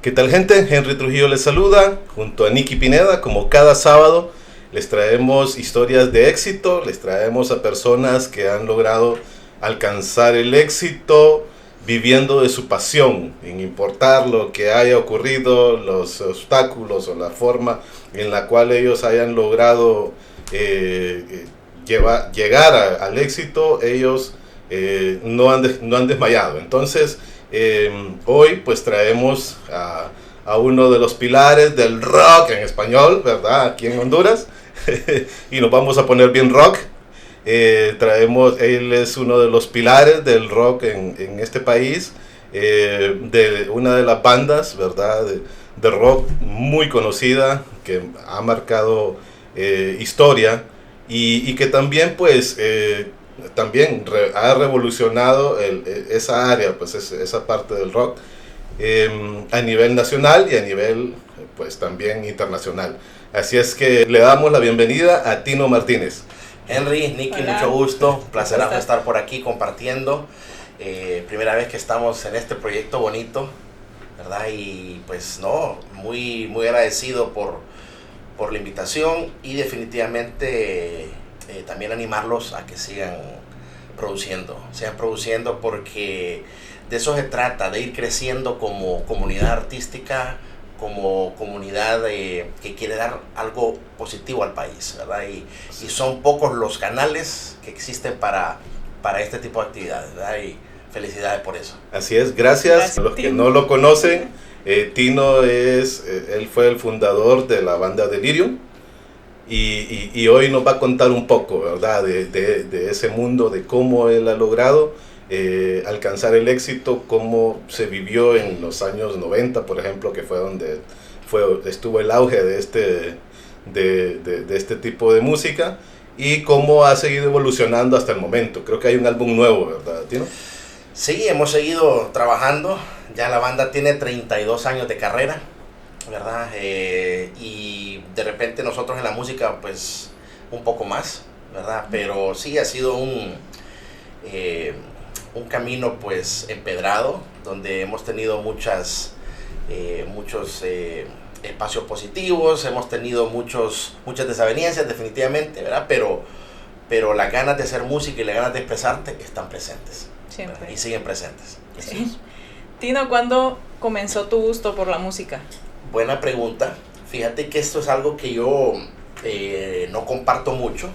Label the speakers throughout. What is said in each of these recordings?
Speaker 1: ¿Qué tal, gente? Henry Trujillo les saluda, junto a Nicky Pineda. Como cada sábado les traemos historias de éxito, les traemos a personas que han logrado alcanzar el éxito viviendo de su pasión, sin importar lo que haya ocurrido, los obstáculos o la forma en la cual ellos hayan logrado llegar al éxito. Ellos no han desmayado. Entonces, hoy pues traemos a uno de los pilares del rock en español, ¿verdad? Aquí en Honduras. Y nos vamos a poner bien rock. Él es uno de los pilares del rock en este país, de una de las bandas, ¿verdad? De rock muy conocida, que ha marcado historia y que también pues ha revolucionado esa área, pues esa parte del rock a nivel nacional y a nivel pues también internacional. Así es que le damos la bienvenida a Tino Martínez.
Speaker 2: Henry, Nicky,
Speaker 3: Hola.
Speaker 2: mucho gusto, placer estar por aquí compartiendo. Primera vez que estamos en este proyecto bonito, ¿verdad? Y pues no, muy agradecido por la invitación y definitivamente también animarlos a que sigan produciendo porque de eso se trata, de ir creciendo como comunidad artística, como comunidad que quiere dar algo positivo al país, ¿verdad? Y son pocos los canales que existen para este tipo de actividades, ¿verdad? Y felicidades por eso.
Speaker 1: Así es, gracias a los que no lo conocen. Tino él fue el fundador de la banda Delirium y hoy nos va a contar un poco, ¿verdad? De ese mundo, de cómo él ha logrado alcanzar el éxito, cómo se vivió en los años 90, por ejemplo, que fue donde estuvo el auge de este tipo de música, y cómo ha seguido evolucionando hasta el momento. Creo que hay un álbum nuevo, ¿verdad, Tino?
Speaker 2: Sí, hemos seguido trabajando. Ya la banda tiene 32 años de carrera, ¿verdad? Y de repente nosotros en la música, pues, un poco más, ¿verdad? Pero sí ha sido un camino, pues, empedrado, donde hemos tenido muchos espacios positivos, hemos tenido muchas desavenencias, definitivamente, ¿verdad? Pero las ganas de hacer música y las ganas de expresarte están presentes.
Speaker 3: Siempre.
Speaker 2: ¿Verdad? Y siguen presentes.
Speaker 3: Sí. Tino, ¿cuándo comenzó tu gusto por la música?
Speaker 2: Buena pregunta. Fíjate que esto es algo que yo no comparto mucho.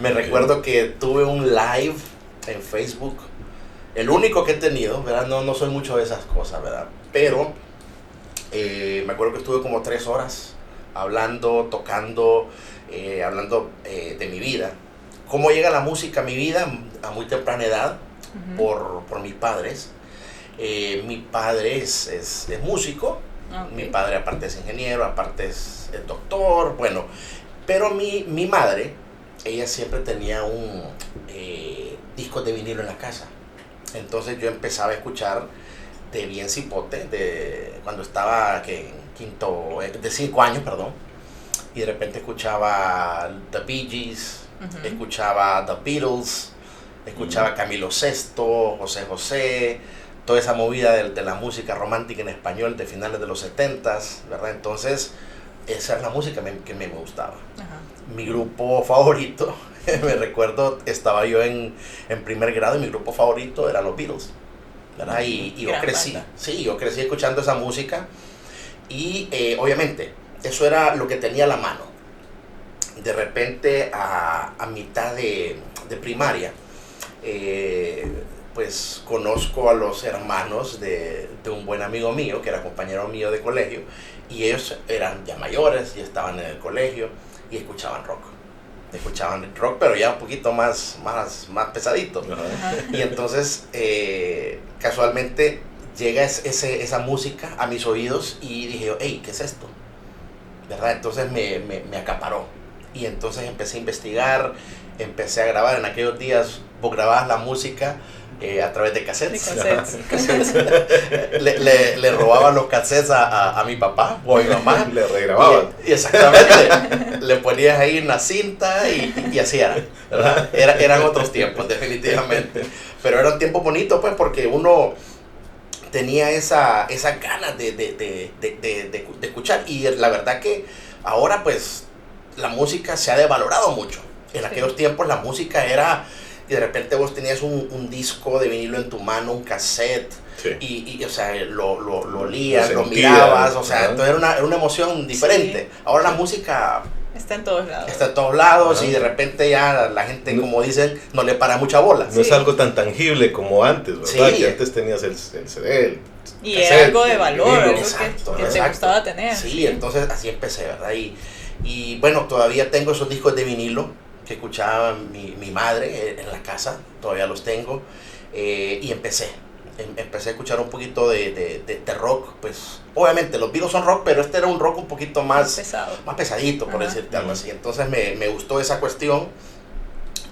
Speaker 2: Me recuerdo que tuve un live en Facebook, el único que he tenido, ¿verdad? No soy mucho de esas cosas, ¿verdad? Pero me acuerdo que estuve como 3 horas hablando, tocando, hablando de mi vida. ¿Cómo llega la música a mi vida? A muy temprana edad, por mis padres. Mi padre es músico. Okay. Mi padre aparte es ingeniero, aparte es doctor, bueno. Pero mi madre, ella siempre tenía un disco de vinilo en la casa. Entonces yo empezaba a escuchar de bien cipote, cuando estaba en quinto, de 5 años, perdón. Y de repente escuchaba The Bee Gees, escuchaba The Beatles, escuchaba Camilo Sesto, José José, toda esa movida de la música romántica en español de finales de los 70s, ¿verdad? Entonces, esa es la música que me gustaba. Ajá. Mi grupo favorito, me recuerdo, estaba yo en primer grado y mi grupo favorito era los Beatles, ¿verdad? Y yo crecí, yo crecí escuchando esa música y obviamente eso era lo que tenía a la mano. De repente a mitad de primaria, pues conozco a los hermanos de un buen amigo mío, que era compañero mío de colegio, y ellos eran ya mayores y estaban en el colegio y escuchaban rock. Pero ya un poquito más pesadito. Uh-huh. Y entonces, casualmente, llega esa música a mis oídos y dije, hey, ¿qué es esto? ¿Verdad? Entonces me acaparó. Y entonces empecé a investigar, empecé a grabar. En aquellos días vos grababas la música a través de cassettes. Le robaban los cassettes a mi papá o a mi mamá.
Speaker 1: Le regrababan.
Speaker 2: Y exactamente. Le ponías ahí una cinta y así era, ¿verdad? Eran otros tiempos, definitivamente. Pero era un tiempo bonito, pues, porque uno tenía esa ganas de escuchar. Y la verdad que ahora pues la música se ha devalorado mucho. En aquellos tiempos la música era, y de repente vos tenías un disco de vinilo en tu mano, un cassette, y o sea, lo olías, lo mirabas, o sea, entonces era una emoción diferente. Ahora la música
Speaker 3: está en todos lados.
Speaker 2: Está en todos lados y de repente ya la gente, como dicen, no le para mucha bola.
Speaker 1: No es algo tan tangible como antes, ¿verdad? Que antes tenías el CD,
Speaker 3: y era algo de valor, algo
Speaker 2: exacto,
Speaker 3: que te gustaba tener.
Speaker 2: Sí, entonces así empecé, ¿verdad? Y bueno, todavía tengo esos discos de vinilo que escuchaba mi madre en la casa, todavía los tengo, y empecé a escuchar un poquito de rock. Pues obviamente los Beatles son rock, pero este era un rock un poquito más pesadito, por decirte algo así. Entonces me gustó esa cuestión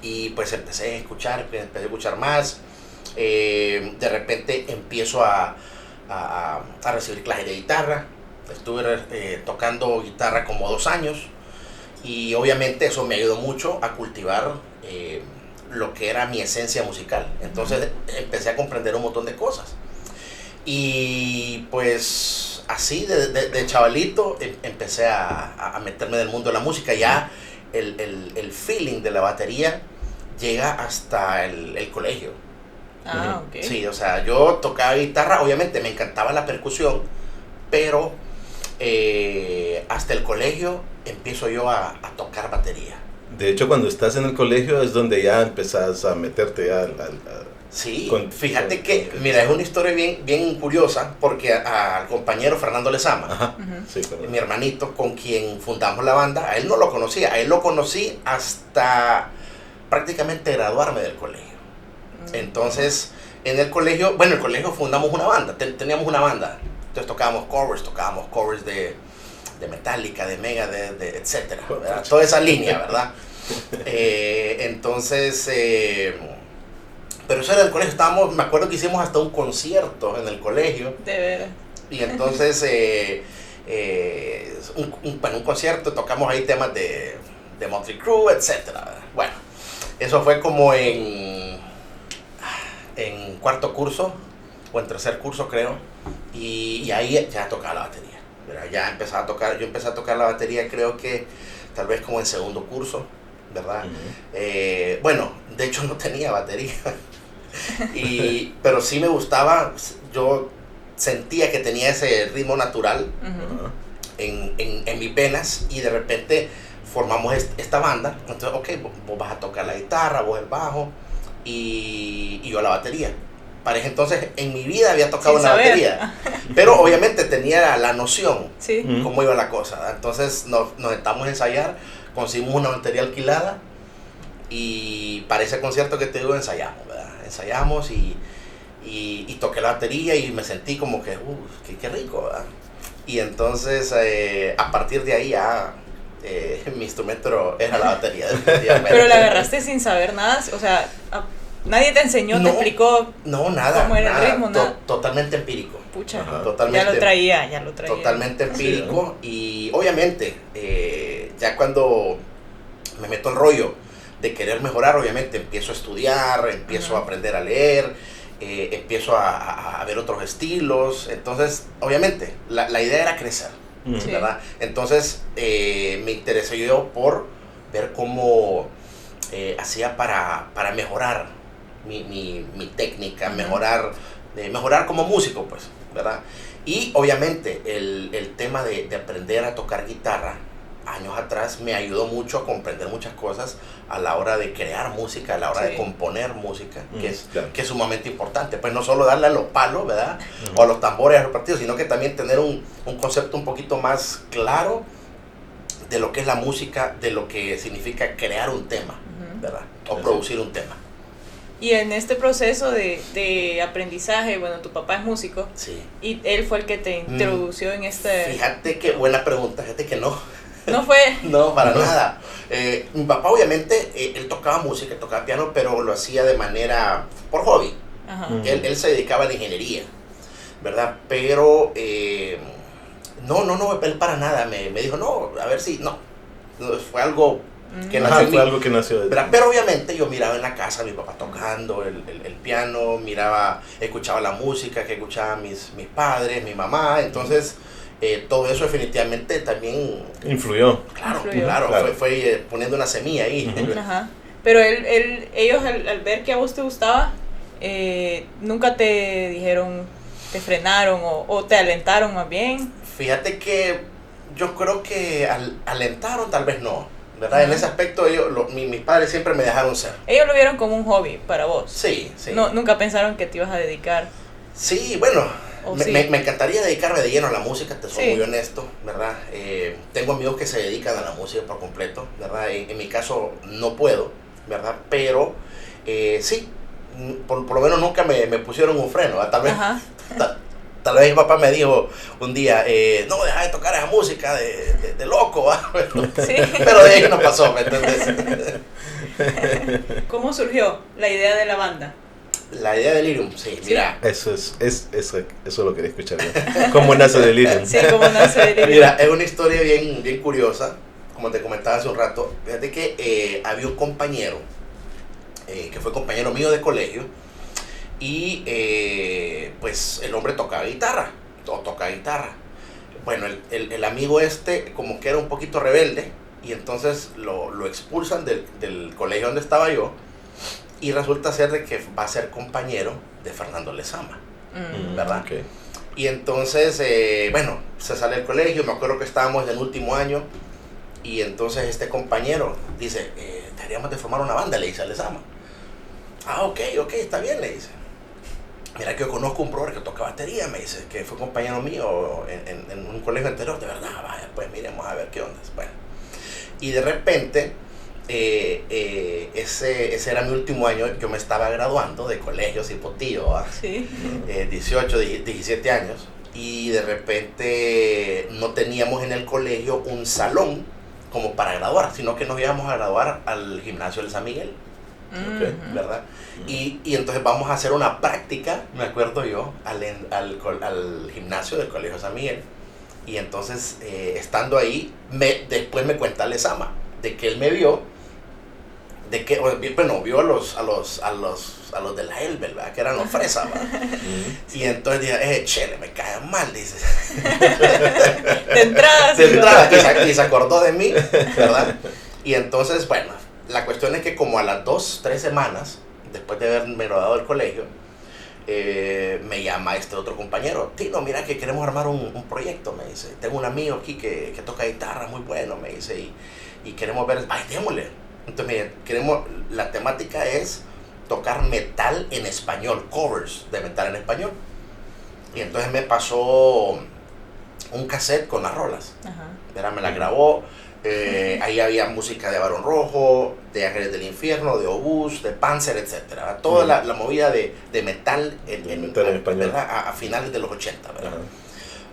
Speaker 2: y pues empecé a escuchar más. De repente empiezo a recibir clases de guitarra. Estuve tocando guitarra como 2 años y obviamente eso me ayudó mucho a cultivar lo que era mi esencia musical. Entonces empecé a comprender un montón de cosas. Y pues así de chavalito empecé a meterme en el mundo de la música. Ya el feeling de la batería llega hasta el colegio.
Speaker 3: Ok.
Speaker 2: Sí, o sea, yo tocaba guitarra, obviamente me encantaba la percusión, pero hasta el colegio empiezo yo a tocar batería.
Speaker 1: De hecho, cuando estás en el colegio es donde ya empezás a meterte ya
Speaker 2: sí, fíjate que, mira, es una historia bien curiosa, porque al compañero Fernando Lezama,
Speaker 1: sí,
Speaker 2: mi hermanito con quien fundamos la banda, a él no lo conocía, a él lo conocí hasta prácticamente graduarme del colegio. Entonces, en el colegio fundamos una banda, teníamos una banda, entonces tocábamos covers de Metallica, de Megadeth, etcétera, toda esa línea, ¿verdad? Entonces, pero eso era del colegio, me acuerdo que hicimos hasta un concierto en el colegio.
Speaker 3: De veras.
Speaker 2: Y entonces, un concierto, tocamos ahí temas de Motley Crue, etcétera. Bueno, eso fue como en 4º curso, o en 3er curso creo, y ahí ya tocaba la batería. Ya empezaba a tocar, yo empecé a tocar la batería creo que tal vez como en 2º curso, ¿verdad? Bueno, de hecho no tenía batería, pero sí me gustaba, yo sentía que tenía ese ritmo natural en mis venas, y de repente formamos esta banda. Entonces, ok, vos vas a tocar la guitarra, vos el bajo y yo la batería. Para ese entonces en mi vida había tocado una batería, pero obviamente tenía la noción cómo iba la cosa. Entonces nos sentamos a ensayar, conseguimos una batería alquilada y para ese concierto que te digo ensayamos, ¿verdad? Ensayamos y toqué la batería y me sentí como que, qué rico, ¿verdad? Y entonces a partir de ahí ya mi instrumento era la batería.
Speaker 3: Pero la agarraste sin saber nada, o sea... ¿Nadie te enseñó, te explicó
Speaker 2: nada,
Speaker 3: cómo era el ritmo?
Speaker 2: Totalmente empírico.
Speaker 3: Pucha,
Speaker 2: totalmente,
Speaker 3: ya lo traía.
Speaker 2: Totalmente empírico, y obviamente ya cuando me meto en rollo de querer mejorar, obviamente empiezo a estudiar, empiezo a aprender a leer, empiezo a ver otros estilos. Entonces, obviamente, la idea era crecer, ¿verdad? Entonces, me interesé yo por ver cómo hacía para mejorar mi técnica, mejorar como músico, pues, ¿verdad? Y obviamente el tema de aprender a tocar guitarra años atrás me ayudó mucho a comprender muchas cosas a la hora de crear música, a la hora de componer música, que es sumamente importante. Pues no solo darle a los palos, ¿verdad? O a los tambores, a los partidos, sino que también tener un concepto un poquito más claro de lo que es la música, de lo que significa crear un tema, ¿verdad? O producir un tema.
Speaker 3: Y en este proceso de aprendizaje, bueno, tu papá es músico.
Speaker 2: Sí.
Speaker 3: Y él fue el que te introdució en este...
Speaker 2: Fíjate que buena pregunta, fíjate que no.
Speaker 3: ¿No fue?
Speaker 2: No, para nada. Mi papá obviamente, él tocaba música, tocaba piano, pero lo hacía de manera, por hobby. Él se dedicaba a la ingeniería, ¿verdad? Pero no, él para nada me dijo, no, a ver si, no. Fue algo que nació en
Speaker 1: fue algo que nació de ti.
Speaker 2: Pero obviamente yo miraba en la casa a mi papá tocando el piano, escuchaba la música que escuchaban mis padres, mi mamá, entonces todo eso definitivamente también
Speaker 1: influyó.
Speaker 2: Claro. Fue poniendo una semilla ahí.
Speaker 3: Ajá. Pero ellos al ver que a vos te gustaba, nunca te dijeron, te frenaron o te alentaron más bien.
Speaker 2: Fíjate que yo creo que alentaron, tal vez no, ¿verdad? Uh-huh. En ese aspecto mis padres siempre me dejaron ser.
Speaker 3: Ellos lo vieron como un hobby para vos.
Speaker 2: Sí.
Speaker 3: No, nunca pensaron que te ibas a dedicar.
Speaker 2: Sí, bueno, me encantaría dedicarme de lleno a la música, te soy muy honesto, ¿verdad? Tengo amigos que se dedican a la música por completo, ¿verdad? En mi caso no puedo, ¿verdad? Pero sí, por lo menos nunca me pusieron un freno, ¿verdad? Tal vez... Tal vez mi papá me dijo un día, no, deja de tocar esa música de loco, ¿va?
Speaker 3: Sí.
Speaker 2: Pero de ahí no pasó, ¿me entiendes?
Speaker 3: ¿Cómo surgió la idea de la banda?
Speaker 2: La idea de Delirium, sí, mira.
Speaker 1: Eso lo quería escuchar yo. ¿Cómo nace Delirium?
Speaker 3: Sí, ¿cómo nace Delirium?
Speaker 2: Mira, es una historia bien curiosa, como te comentaba hace un rato. Fíjate que había un compañero, que fue compañero mío de colegio, y pues el hombre toca guitarra. Bueno, el amigo como que era un poquito rebelde, y entonces lo expulsan del colegio donde estaba yo, y resulta ser de que va a ser compañero de Fernando Lezama, ¿verdad? Okay. Y entonces, bueno, se sale del colegio, me acuerdo que estábamos en el último año, y entonces este compañero dice, deberíamos de formar una banda, le dice a Lezama. Ok, está bien, le dice. Mira que yo conozco un brother que toca batería, me dice, que fue compañero mío en un colegio anterior, de verdad, vaya, pues miremos a ver qué onda. Bueno, y de repente, ese era mi último año, yo me estaba graduando de colegio, tipo tío,
Speaker 3: sí.
Speaker 2: 18, 17 años, y de repente no teníamos en el colegio un salón como para graduar, sino que nos íbamos a graduar al gimnasio de San Miguel. Okay, ¿verdad? Y entonces vamos a hacer una práctica, me acuerdo yo, al gimnasio del Colegio San Miguel. Y entonces, estando ahí, después me cuenta Lezama de que él me vio, vio a los de la Elbel, ¿verdad? Que eran los fresas, y entonces dije, chele, me cae mal, dice.
Speaker 3: De entrada.
Speaker 2: Y se acordó de mí, ¿verdad? Y entonces, bueno, la cuestión es que como a las 2-3 semanas, después de haberme graduado del colegio, me llama este otro compañero. Tino, mira que queremos armar un proyecto, me dice. Tengo un amigo aquí que toca guitarra muy bueno, me dice, y queremos ver, démosle. Entonces, la temática es tocar metal en español, covers de metal en español. Y entonces me pasó un cassette con las rolas. Ajá. Me la grabó. Ahí había música de Barón Rojo, de Ángeles del Infierno, de Obús, de Panzer, etc. Toda la movida de metal en español, ¿verdad? A finales de los 80, ¿verdad?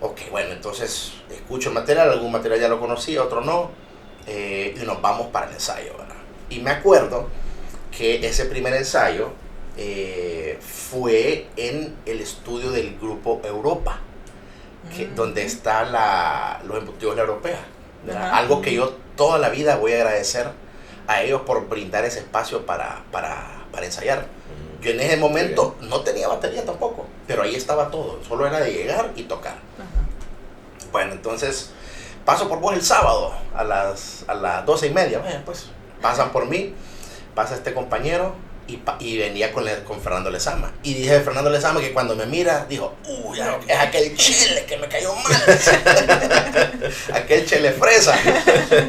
Speaker 2: Ok, bueno, entonces escucho el material, algún material ya lo conocía, otro no, y nos vamos para el ensayo, ¿verdad? Y me acuerdo que ese primer ensayo fue en el estudio del grupo Europa, donde está los embutidos de la Europea. Algo que yo toda la vida voy a agradecer a ellos por brindar ese espacio para ensayar. Yo en ese momento no tenía batería tampoco, pero ahí estaba todo, solo era de llegar y tocar. Bueno, entonces paso por vos el sábado a las 12:30, pues pasan por mí, pasa este compañero y venía con Fernando Lezama. Y dije de Fernando Lezama que cuando me mira, dijo, es aquel chele que me cayó mal. Aquel chele fresa.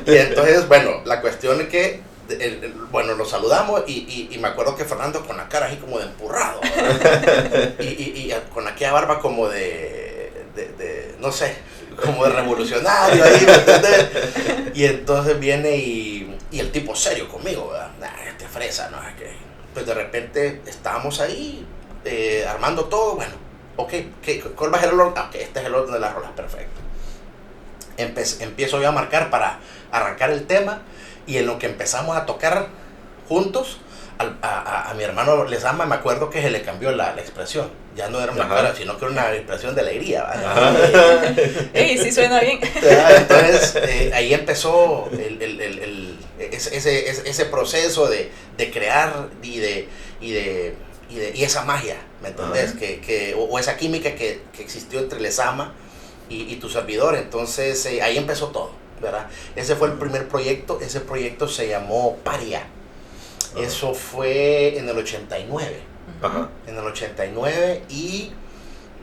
Speaker 2: Y entonces, bueno, la cuestión es que, nos saludamos y me acuerdo que Fernando con la cara así como de empurrado. y con aquella barba como de no sé, como de revolucionario ahí, ¿me entiendes? Y entonces viene y el tipo serio conmigo, ¿verdad? Este fresa, ¿no? Pues de repente estábamos ahí armando todo, bueno, ok, ¿cuál va a ser el orden? Ok, este es el orden de las rolas, perfecto. Empiezo yo a marcar para arrancar el tema, y en lo que empezamos a tocar juntos, a mi hermano Lezama me acuerdo que se le cambió la expresión. Ya no era una cara, sino que era una expresión de alegría, ¿vale?
Speaker 3: Sí suena bien.
Speaker 2: Entonces ahí empezó ese proceso de crear y esa magia, ¿me entendés? O esa química que existió entre Lezama y tu servidor. Entonces ahí empezó todo, ¿verdad? Ese fue el primer proyecto. Ese proyecto se llamó Paria. Eso fue en el 89. En el 89 y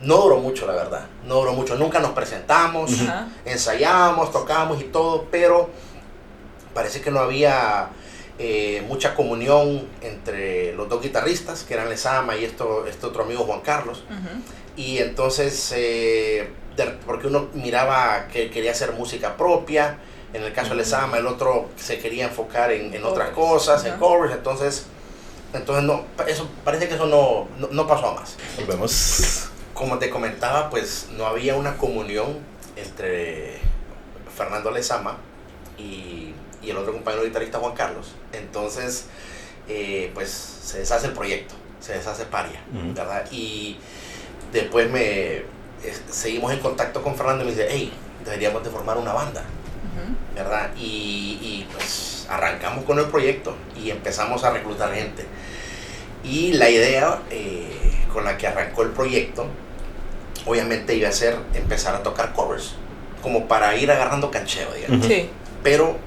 Speaker 2: no duró mucho, la verdad. No duró mucho. Nunca nos presentamos, ensayábamos, tocábamos y todo, pero parece que no había mucha comunión entre los dos guitarristas, que eran Lezama y este otro amigo Juan Carlos. Y entonces, porque uno miraba que quería hacer música propia, en el caso de Lezama, el otro se quería enfocar en otras cosas, en covers, entonces no, parece que eso no pasó a más.
Speaker 1: Volvemos.
Speaker 2: Como te comentaba, pues no había una comunión entre Fernando Lezama y el otro compañero guitarrista Juan Carlos. Entonces, pues se deshace el proyecto, se deshace Paria, ¿verdad? Y después seguimos en contacto con Fernando y me dice, hey, deberíamos de formar una banda, ¿verdad? Y pues arrancamos con el proyecto y empezamos a reclutar gente. Y la idea con la que arrancó el proyecto, obviamente iba a ser empezar a tocar covers, como para ir agarrando cancheo, digamos.
Speaker 3: Sí.
Speaker 2: Pero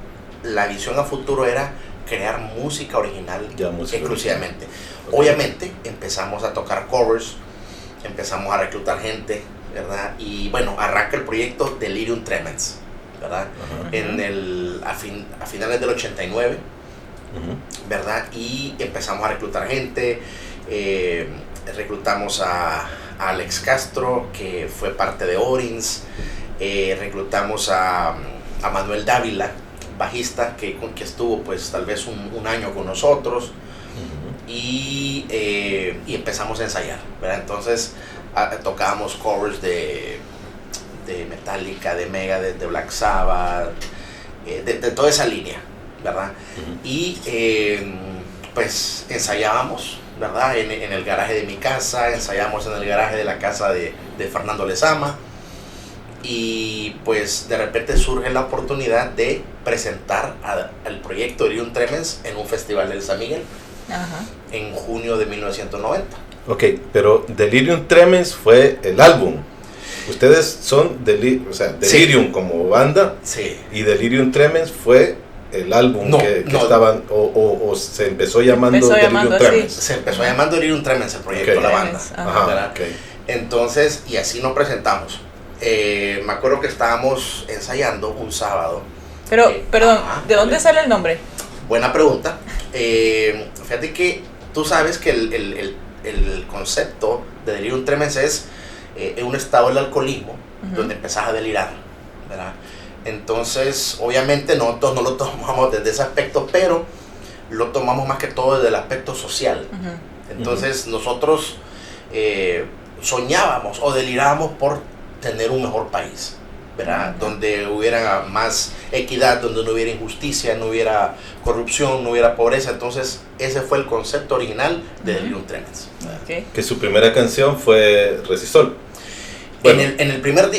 Speaker 2: la visión a futuro era crear música original exclusivamente. Okay. Obviamente empezamos a tocar covers, empezamos a reclutar gente, ¿verdad? Y bueno, arranca el proyecto Delirium Tremens, ¿verdad? A finales del 89, ¿verdad? Y empezamos a reclutar gente, reclutamos a Alex Castro, que fue parte de Orins, reclutamos a Manuel Dávila, bajista, que estuvo pues tal vez un año con nosotros, y empezamos a ensayar, ¿verdad? Entonces tocábamos covers de Metallica, de Megadeth, de Black Sabbath, de toda esa línea, ¿verdad? Y pues ensayábamos, ¿verdad? En el garaje de mi casa, ensayábamos en el garaje de la casa de Fernando Lezama, y pues de repente surge la oportunidad de presentar al proyecto Delirium Tremens en un festival del San Miguel en junio de 1990.
Speaker 1: Ok, pero Delirium Tremens fue el álbum. Ustedes son Delirium como banda, y Delirium Tremens fue el álbum que estaban, o se empezó llamando Delirium Tremens.
Speaker 2: Se empezó llamando Delirium Tremens el proyecto, la banda. Entonces, y así nos presentamos. Me acuerdo que estábamos ensayando un sábado.
Speaker 3: Pero, perdón, ¿de dónde sale el nombre?
Speaker 2: Buena pregunta. Fíjate que tú sabes que el concepto de Delirium Tremens es un estado del alcoholismo donde empezás a delirar, ¿verdad? Entonces, obviamente nosotros no lo tomamos desde ese aspecto, pero lo tomamos más que todo desde el aspecto social. Entonces, nosotros soñábamos o delirábamos por tener un mejor país, ¿verdad? Donde hubiera más equidad, donde no hubiera injusticia, no hubiera corrupción, no hubiera pobreza. Entonces, ese fue el concepto original de Delirium Tremens.
Speaker 1: Que su primera canción fue Resistor.
Speaker 2: Bueno, en el primer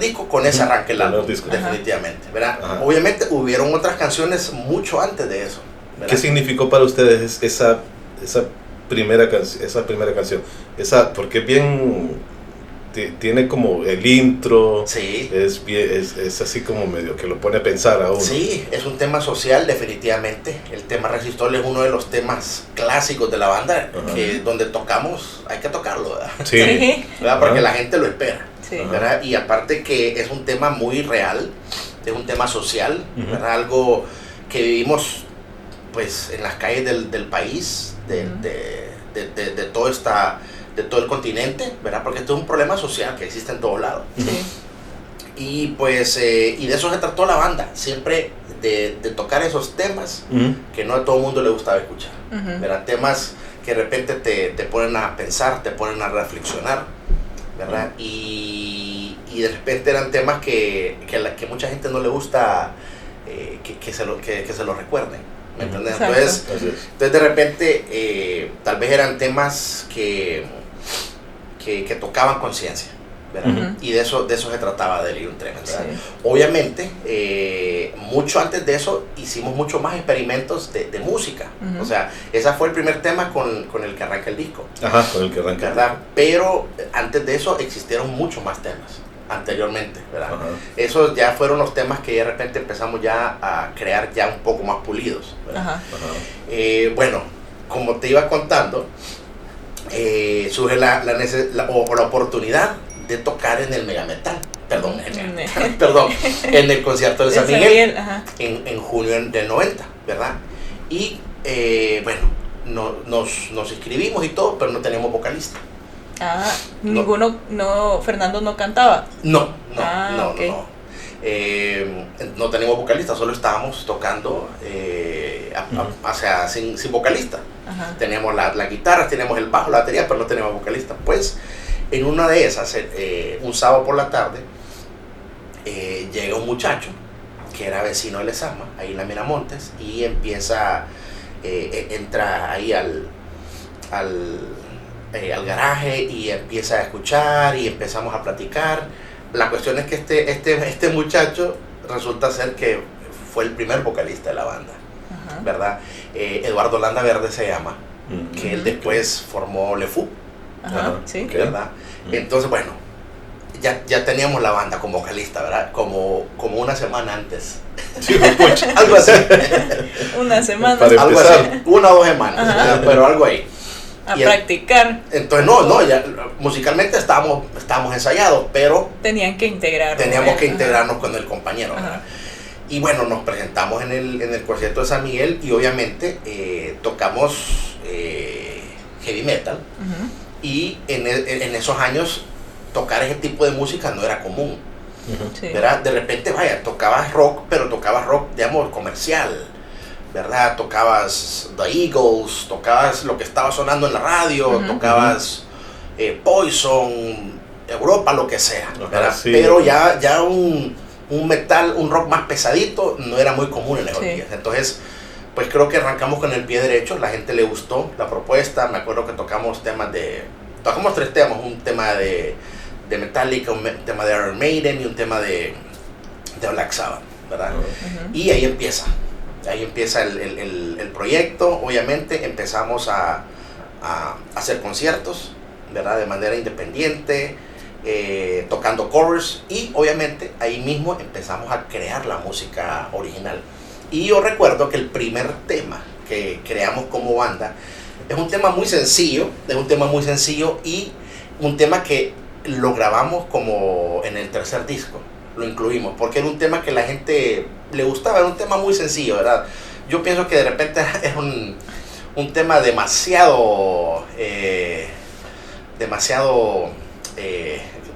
Speaker 2: disco, con ese arranque el álbum, definitivamente, ¿verdad? Obviamente hubieron otras canciones mucho antes de eso, ¿verdad?
Speaker 1: ¿Qué significó para ustedes esa primera canción? Porque bien tiene como el intro, es así como medio que lo pone a pensar a uno.
Speaker 2: Sí, es un tema social, definitivamente. El tema Resistor es uno de los temas clásicos de la banda, que donde tocamos, hay que tocarlo, ¿verdad?
Speaker 1: Sí.
Speaker 2: ¿Verdad? Porque la gente lo espera, ¿verdad? Y aparte que es un tema muy real, es un tema social, ¿verdad? Algo que vivimos pues en las calles del país, de todo el continente, ¿verdad? Porque esto es un problema social que existe en todos lados. Y pues y de eso se trató la banda, siempre de tocar esos temas que no a todo el mundo le gustaba escuchar, ¿verdad? Temas que de repente te ponen a pensar, te ponen a reflexionar, ¿verdad? Y de repente eran temas que mucha gente no le gusta que se lo recuerden, ¿me entiendes? Entonces de repente tal vez eran temas que tocaban conciencia, ¿verdad? Y de eso se trataba Delirium Tremens, ¿verdad? Obviamente, mucho antes de eso hicimos mucho más experimentos de música. O sea, ese fue el primer tema con el que arranca el disco.
Speaker 1: Ajá, con el que arranca.
Speaker 2: ¿Verdad? Pero antes de eso existieron muchos más temas anteriormente, ¿verdad? Esos ya fueron los temas que de repente empezamos ya a crear ya un poco más pulidos, ¿verdad? Bueno, como te iba contando, surge la oportunidad de tocar en el Mega Metal, perdón, en el concierto de San Miguel, en junio del 90, ¿verdad? Y bueno, nos inscribimos y todo, pero no teníamos vocalista.
Speaker 3: Fernando no cantaba.
Speaker 2: No teníamos vocalista, solo estábamos tocando o sea, sin vocalista. Teníamos la guitarra, teníamos el bajo, la batería, pero no teníamos vocalista. Pues en una de esas, un sábado por la tarde, llega un muchacho que era vecino de Lezama, ahí en la Miramontes, y entra ahí al garaje y empieza a escuchar y empezamos a platicar. La cuestión es que este muchacho resulta ser que fue el primer vocalista de la banda, ¿verdad? Eduardo Landaverde se llama, que él después formó Le Fou, ¿verdad? Entonces, bueno, ya teníamos la banda con vocalista, ¿verdad? Como una semana antes.
Speaker 1: Sí,
Speaker 2: algo así.
Speaker 3: Una semana.
Speaker 2: Algo así, 1 o 2 semanas, pero algo ahí.
Speaker 3: A practicar.
Speaker 2: Entonces ya musicalmente estábamos ensayados, pero
Speaker 3: teníamos que
Speaker 2: integrarnos con el compañero, ¿verdad? Y bueno, nos presentamos en el concierto de San Miguel y obviamente tocamos heavy metal. Y en esos años tocar ese tipo de música no era común, ¿verdad? De repente, tocabas rock, pero tocabas rock, digamos, comercial, ¿verdad? Tocabas The Eagles, tocabas lo que estaba sonando en la radio, tocabas Poison, Europa, lo que sea, ¿verdad? Pero ya un metal, un rock más pesadito no era muy común en esos días. Entonces, pues creo que arrancamos con el pie derecho, la gente le gustó la propuesta. Me acuerdo que tocamos 3 temas, un tema de Metallica, un tema de Iron Maiden y un tema de Black Sabbath, ¿verdad? Y ahí empieza el proyecto. Obviamente empezamos a hacer conciertos, ¿verdad? De manera independiente, tocando covers, y obviamente ahí mismo empezamos a crear la música original. Y yo recuerdo que el primer tema que creamos como banda es un tema muy sencillo y un tema que lo grabamos como en el tercer disco, lo incluimos, porque era un tema que la gente le gustaba, era un tema muy sencillo, ¿verdad? Yo pienso que de repente es un tema demasiado,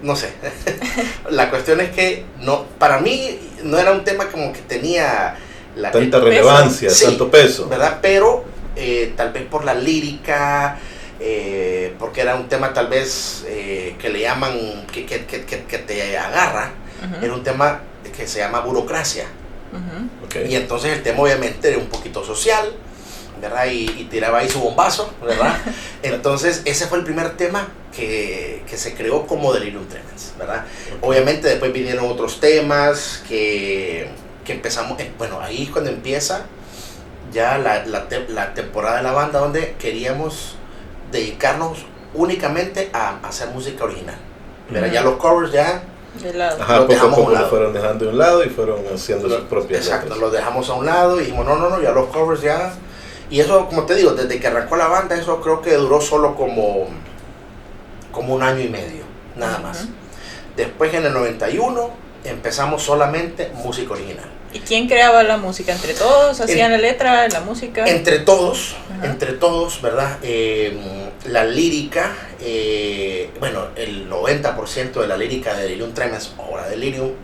Speaker 2: no sé. La cuestión es que para mí no era un tema como que tenía
Speaker 1: tanta relevancia, tanto peso,
Speaker 2: ¿verdad? Pero tal vez por la lírica, porque era un tema tal vez que le llaman, que te agarra, era un tema que se llama burocracia. Y entonces el tema obviamente era un poquito social, ¿verdad? Y tiraba ahí su bombazo, ¿verdad? Entonces ese fue el primer tema que se creó como Delirium Tremens, ¿verdad? Obviamente después vinieron otros temas que empezamos, bueno, ahí es cuando empieza ya la temporada de la banda, donde queríamos dedicarnos únicamente a hacer música original, ¿verdad? Ya los covers ya
Speaker 3: de lado.
Speaker 1: Poco a poco lo fueron dejando de un lado y fueron haciendo sus propias
Speaker 2: Exacto,
Speaker 1: letras.
Speaker 2: los dejamos a un lado y dijimos, no, ya los covers ya. Y eso, como te digo, desde que arrancó la banda, eso creo que duró solo como 1 año y medio, nada más. Después, en el 91, empezamos solamente música original.
Speaker 3: ¿Y quién creaba la música? ¿Entre todos? ¿Hacían la letra, la música?
Speaker 2: Entre todos, ¿verdad? La lírica, bueno, el 90% de la lírica de Delirium Tremens, ahora Delirium,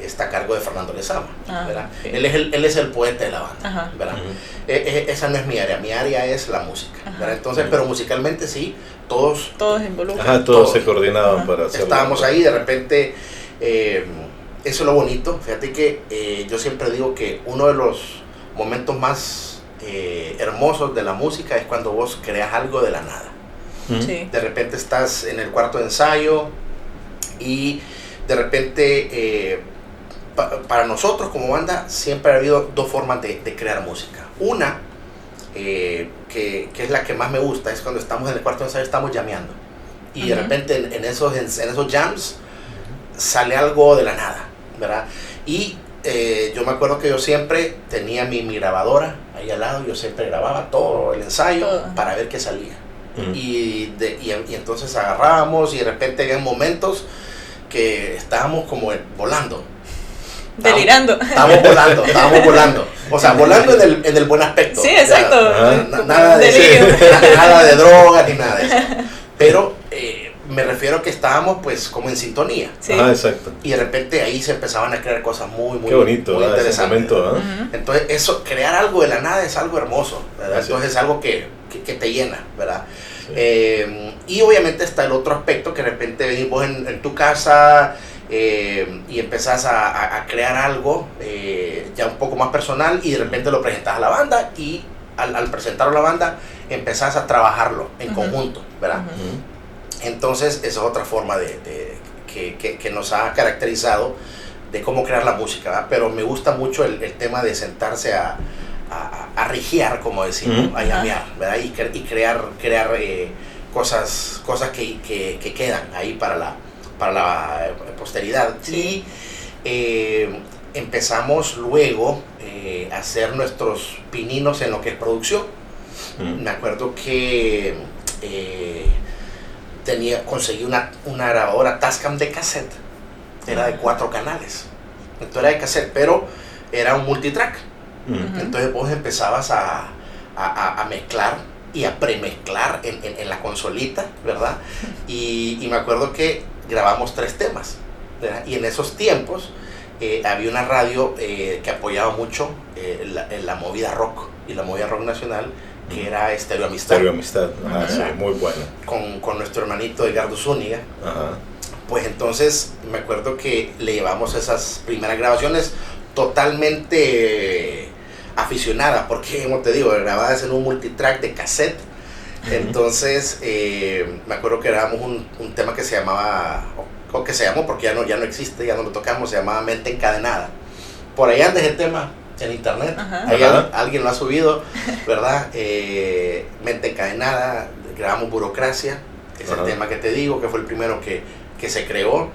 Speaker 2: está a cargo de Fernando Lezama, ¿verdad? Sí. Él es el poeta de la banda, ¿verdad? Esa no es mi área es la música, ¿verdad? Entonces, pero musicalmente sí, todos
Speaker 3: involucrados.
Speaker 1: Todos se coordinaban para hacerlo.
Speaker 2: Estábamos ahí, de repente, eso es lo bonito. Fíjate que yo siempre digo que uno de los momentos más hermosos de la música es cuando vos creas algo de la nada.
Speaker 3: Sí.
Speaker 2: De repente estás en el cuarto de ensayo Y de repente, para nosotros como banda, siempre ha habido dos formas de crear música. Una, que es la que más me gusta, es cuando estamos en el cuarto de ensayo, estamos llameando. Y de repente en esos jams sale algo de la nada, ¿verdad? Y yo me acuerdo que yo siempre tenía mi grabadora ahí al lado, yo siempre grababa todo el ensayo para ver qué salía. Y entonces agarrábamos y de repente había momentos que estábamos como volando.
Speaker 3: Delirando.
Speaker 2: Estábamos volando. O sea, volando en el buen aspecto.
Speaker 3: Sí, exacto.
Speaker 2: Nada de drogas ni nada de eso. Pero me refiero que estábamos pues como en sintonía.
Speaker 3: Sí.
Speaker 1: Exacto.
Speaker 2: Y de repente ahí se empezaban a crear cosas muy
Speaker 1: Qué bonito,
Speaker 2: muy interesantes.
Speaker 1: ese momento,
Speaker 2: Entonces eso, crear algo de la nada es algo hermoso, ¿verdad? Entonces es algo que te llena, ¿verdad? Sí. Y obviamente está el otro aspecto, que de repente venís vos en tu casa y empezás a crear algo ya un poco más personal, y de repente lo presentas a la banda, y al presentarlo a la banda empezás a trabajarlo en conjunto, ¿verdad? Entonces esa es otra forma que nos ha caracterizado de cómo crear la música, ¿verdad? Pero me gusta mucho el tema de sentarse a rigiar, como decimos, a llamear, ¿verdad? Y crear cosas que quedan ahí para la posteridad. Sí. Y empezamos luego a hacer nuestros pininos en lo que es producción. Me acuerdo que conseguí una grabadora Tascam de cassette. Era de 4 canales. Entonces era de cassette, pero era un multitrack. Entonces vos empezabas a mezclar y a premezclar en la consolita, ¿verdad? Y me acuerdo que grabamos 3 temas, ¿verdad? Y en esos tiempos había una radio que apoyaba mucho la movida rock y la movida rock nacional, que era Estéreo Amistad.
Speaker 1: Estéreo Amistad, sí, muy buena.
Speaker 2: Con nuestro hermanito Edgardo Zúñiga. Pues entonces me acuerdo que le llevamos esas primeras grabaciones totalmente aficionadas, porque como te digo, grabadas en un multitrack de cassette. Entonces me acuerdo que grabamos un tema que se llamaba, o que se llamó porque ya no existe, ya no lo tocamos, se llamaba Mente Encadenada. Por ahí anda el tema en internet, ahí alguien lo ha subido, ¿verdad? Mente Encadenada, grabamos Burocracia, que es el tema que te digo, que fue el primero que se creó,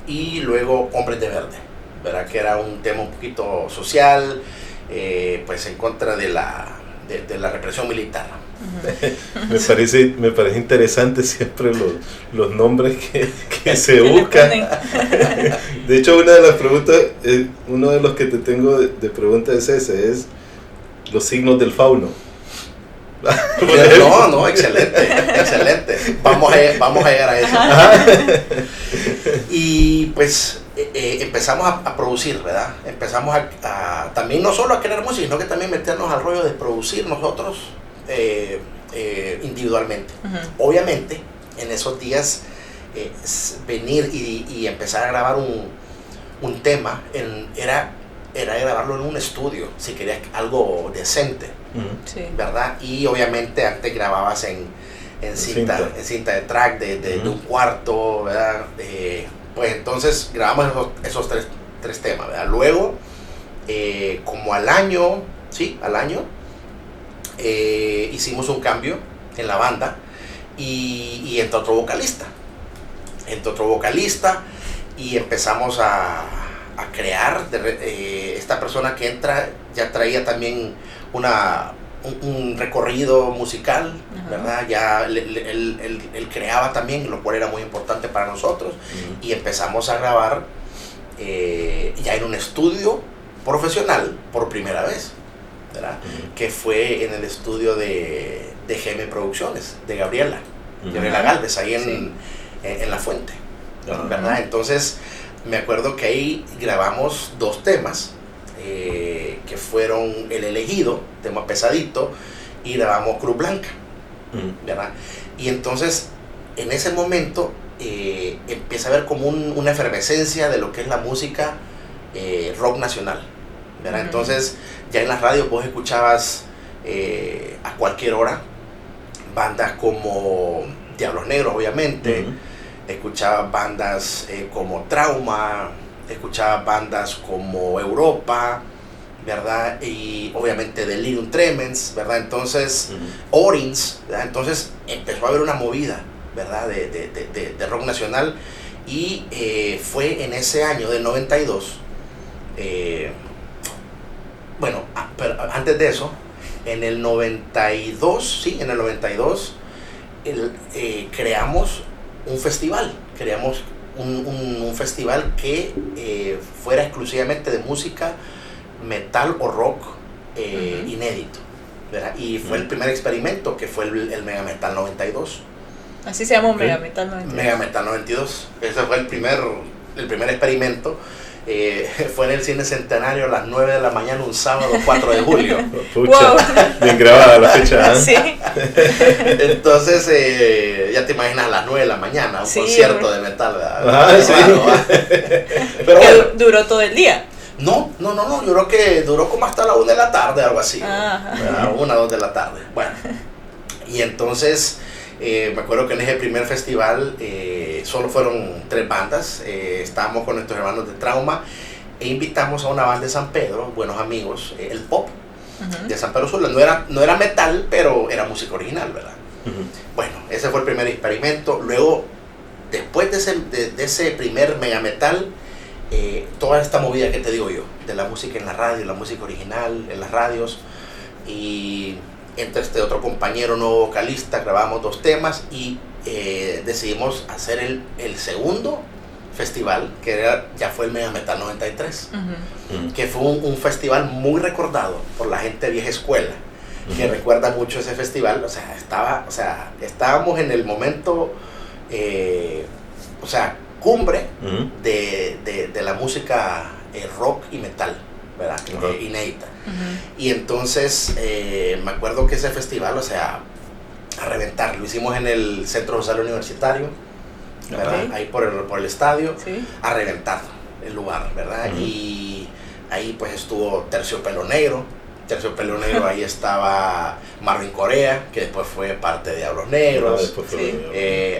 Speaker 2: y luego Hombres de Verde, ¿verdad? Que era un tema un poquito social, pues en contra de la represión militar.
Speaker 1: Me parece interesante siempre los nombres que se buscan. De hecho, una de las preguntas, uno de los que te tengo de preguntas es ese, es los signos del fauno.
Speaker 2: No, excelente. Vamos a llegar a eso. Y pues empezamos a producir, ¿verdad? Empezamos también no solo a crear música, sino que también meternos al rollo de producir nosotros individualmente. Obviamente, en esos días venir y empezar a grabar un tema era grabarlo en un estudio, si querías algo decente, ¿verdad? Y obviamente antes grababas en cinta de track de un cuarto, ¿verdad? Pues entonces grabamos esos tres temas, ¿verdad? Luego, como al año, hicimos un cambio en la banda y entró otro vocalista y empezamos a crear. Esta persona que entra ya traía también un recorrido musical, ¿verdad? Ya él creaba también, lo cual era muy importante para nosotros, y empezamos a grabar ya en un estudio profesional por primera vez, ¿verdad? Que fue en el estudio de GM Producciones, de Gabriela Galvez, ahí en La Fuente, ¿verdad? Entonces me acuerdo que ahí grabamos 2 temas, que fueron El Elegido, tema pesadito, y grabamos Cruz Blanca, ¿verdad? Y entonces en ese momento empieza a haber como una efervescencia de lo que es la música rock nacional, ¿verdad? Entonces ya en las radios vos escuchabas a cualquier hora bandas como Diablos Negros, obviamente, escuchaba bandas como Trauma, escuchaba bandas como Europa, ¿verdad? Y obviamente Delirium Tremens, ¿verdad? Entonces, Orins, ¿verdad? Entonces empezó a haber una movida, ¿verdad? De rock nacional, y fue en ese año del 92, bueno, pero antes de eso, en el 92, sí, en el 92, creamos un festival, un festival que fuera exclusivamente de música metal o rock inédito, ¿verdad? Y fue el primer experimento, que fue el Mega Metal 92.
Speaker 3: Así se llama Mega Metal 92.
Speaker 2: Mega Metal 92. Ese fue el primer experimento. Fue en el Cine Centenario a las 9 de la mañana, un sábado 4 de julio.
Speaker 1: Pucha, wow. Bien grabada la fecha, ¿eh?
Speaker 3: Sí.
Speaker 2: Entonces, ya te imaginas, a las 9 de la mañana, un concierto de metal, ¿verdad?
Speaker 1: Sí.
Speaker 2: Pero
Speaker 3: bueno,
Speaker 2: bueno,
Speaker 3: ¿duró todo el día?
Speaker 2: No, yo creo que duró como hasta la 1 de la tarde, algo así. 1 o 2 de la tarde. Bueno, y entonces me acuerdo que en ese primer festival solo fueron 3 bandas. Estábamos con nuestros hermanos de Trauma e invitamos a una banda de San Pedro, buenos amigos, el Pop de San Pedro Sula. No era metal, pero era música original, ¿verdad? Bueno, ese fue el primer experimento. Luego, después de ese primer mega metal, toda esta movida que te digo yo, de la música en la radio, la música original en las radios, y entre este otro compañero nuevo vocalista grabamos 2 temas y decidimos hacer el segundo festival, que ya fue el Mega Metal 93, que fue un festival muy recordado por la gente de vieja escuela, que recuerda mucho ese festival. Estábamos en el momento, cumbre de la música rock y metal, ¿verdad? Inédita. Y entonces me acuerdo que ese festival, a reventar, lo hicimos en el Centro Social Universitario, ¿verdad? Ahí por el estadio, a reventar el lugar, ¿verdad? Y ahí pues estuvo Terciopelo Negro, ahí estaba Marvin Corea, que después fue parte de Diablos Negros.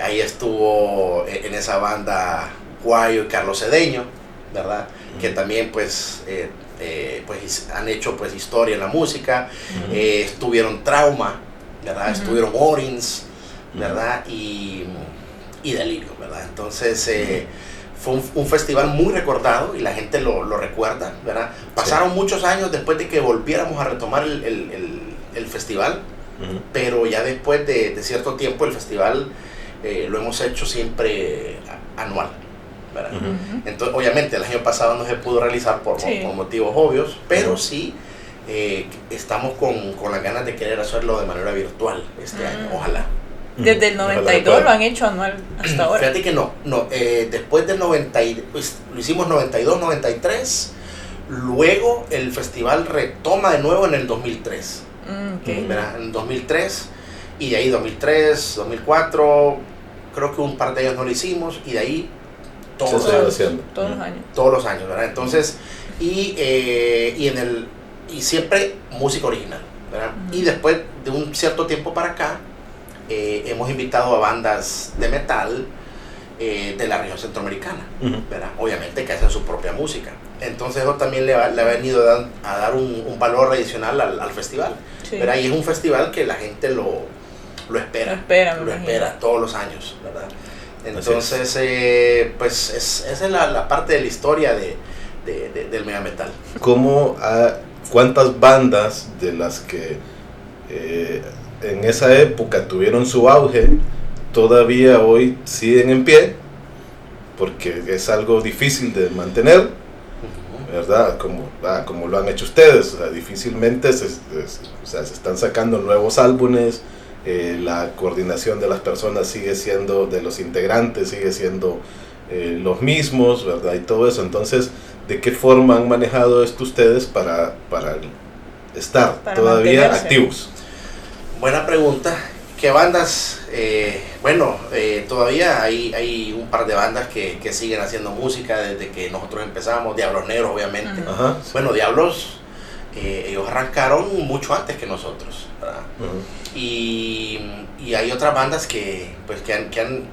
Speaker 2: Ahí estuvo en esa banda Guayo y Carlos Cedeño, ¿verdad? Que también pues han hecho pues historia en la música. Estuvieron Trauma, ¿verdad? Estuvieron Orins, ¿verdad? Y Delirio, ¿verdad? Entonces fue un festival muy recordado y la gente lo recuerda, ¿verdad? Pasaron muchos años después de que volviéramos a retomar el festival, pero ya después de cierto tiempo el festival lo hemos hecho siempre anual, ¿verdad? Entonces, obviamente el año pasado no se pudo realizar por motivos obvios, pero sí estamos con las ganas de querer hacerlo de manera virtual este año, ojalá.
Speaker 3: Desde el 92 lo han hecho anual hasta ahora.
Speaker 2: Fíjate que no, después del 90, pues, lo hicimos 92, 93, luego el festival retoma de nuevo en el 2003, ¿verdad? En 2003, y de ahí 2003, 2004, creo que un par de años no lo hicimos, y de ahí todos los años, ¿verdad? Entonces, y siempre música original, ¿verdad? Y después de un cierto tiempo para acá, hemos invitado a bandas de metal de la región centroamericana, ¿verdad? Obviamente que hacen su propia música. Entonces eso también le ha venido a dar un valor adicional al festival, ¿verdad? Y es un festival que la gente lo espera todos los años, ¿verdad? Entonces, pues esa es la parte de la historia del mega metal.
Speaker 1: ¿Cuántas bandas de las que en esa época tuvieron su auge todavía hoy siguen en pie? Porque es algo difícil de mantener, ¿verdad? Como lo han hecho ustedes. Difícilmente se están sacando nuevos álbumes, la coordinación de las personas sigue siendo, de los integrantes sigue siendo los mismos, ¿verdad? Y todo eso. Entonces, ¿de qué forma han manejado esto ustedes para estar todavía activos?
Speaker 2: Buena pregunta. ¿Qué bandas? Todavía hay un par de bandas que siguen haciendo música desde que nosotros empezamos. Diablos Negros, obviamente. Bueno, Diablos, ellos arrancaron mucho antes que nosotros, ¿verdad? Y hay otras bandas que han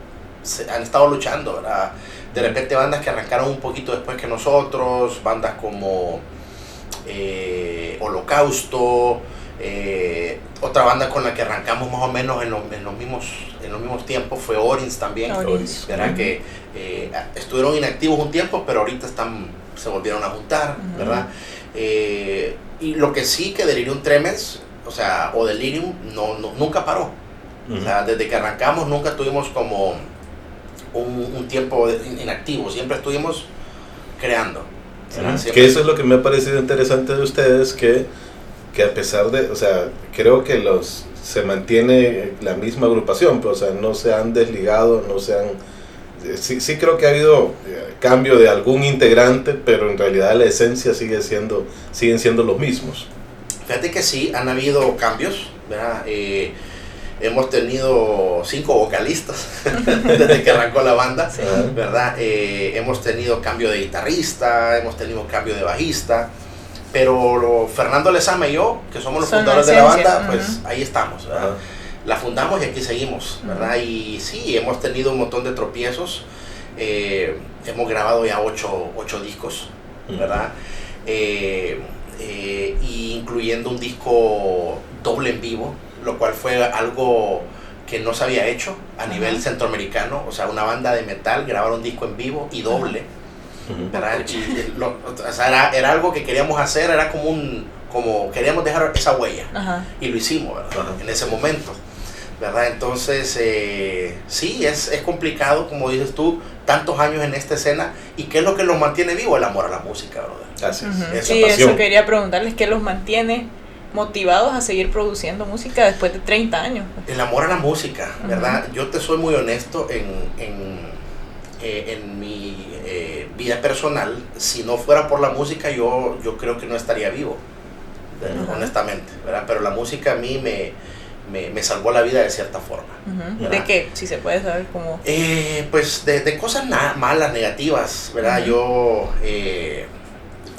Speaker 2: han estado luchando, ¿verdad? De repente bandas que arrancaron un poquito después que nosotros, bandas como Holocausto, otra banda con la que arrancamos más o menos en los mismos tiempos fue Orins también, ¿verdad? Que estuvieron inactivos un tiempo, pero ahorita se volvieron a juntar, ¿verdad? Y lo que sí que Delirium Tremens, o Delirium, nunca paró. O sea, desde que arrancamos nunca tuvimos como un tiempo inactivo, siempre estuvimos creando.
Speaker 1: Que eso es lo que me ha parecido interesante de ustedes, que a pesar de, o sea, creo que se mantiene la misma agrupación, pero, o sea, no se han desligado, sí creo que ha habido cambio de algún integrante, pero en realidad la esencia siguen siendo los mismos.
Speaker 2: Fíjate que sí, han habido cambios, ¿verdad? Hemos tenido 5 vocalistas desde que arrancó la banda, sí, ¿verdad? Hemos tenido cambio de guitarrista, hemos tenido cambio de bajista, pero Fernando Lezama y yo, que somos los fundadores de la banda, pues ahí estamos, ¿verdad? La fundamos y aquí seguimos, ¿verdad? Y sí, hemos tenido un montón de tropiezos, hemos grabado ya 8 discos, ¿verdad? Incluyendo un disco doble en vivo, lo cual fue algo que no se había hecho a nivel centroamericano. O sea, una banda de metal grabar un disco en vivo y doble, ¿verdad? Era algo que queríamos hacer, era como queríamos dejar esa huella, y lo hicimos, ¿verdad? En ese momento, ¿verdad? Entonces sí, es complicado, como dices tú, tantos años en esta escena. ¿Y qué es lo que los mantiene vivo? El amor a la música, ¿verdad?
Speaker 1: Así es.
Speaker 3: Sí, eso quería preguntarles, ¿qué los mantiene motivados a seguir produciendo música después de 30 años?
Speaker 2: El amor a la música, ¿verdad? Yo te soy muy honesto en mi vida personal. Si no fuera por la música, yo creo que no estaría vivo, honestamente, ¿verdad? Pero la música a mí me salvó la vida de cierta forma.
Speaker 3: ¿De qué? Si se puede saber cómo.
Speaker 2: Pues de cosas malas, negativas, ¿verdad? Yo,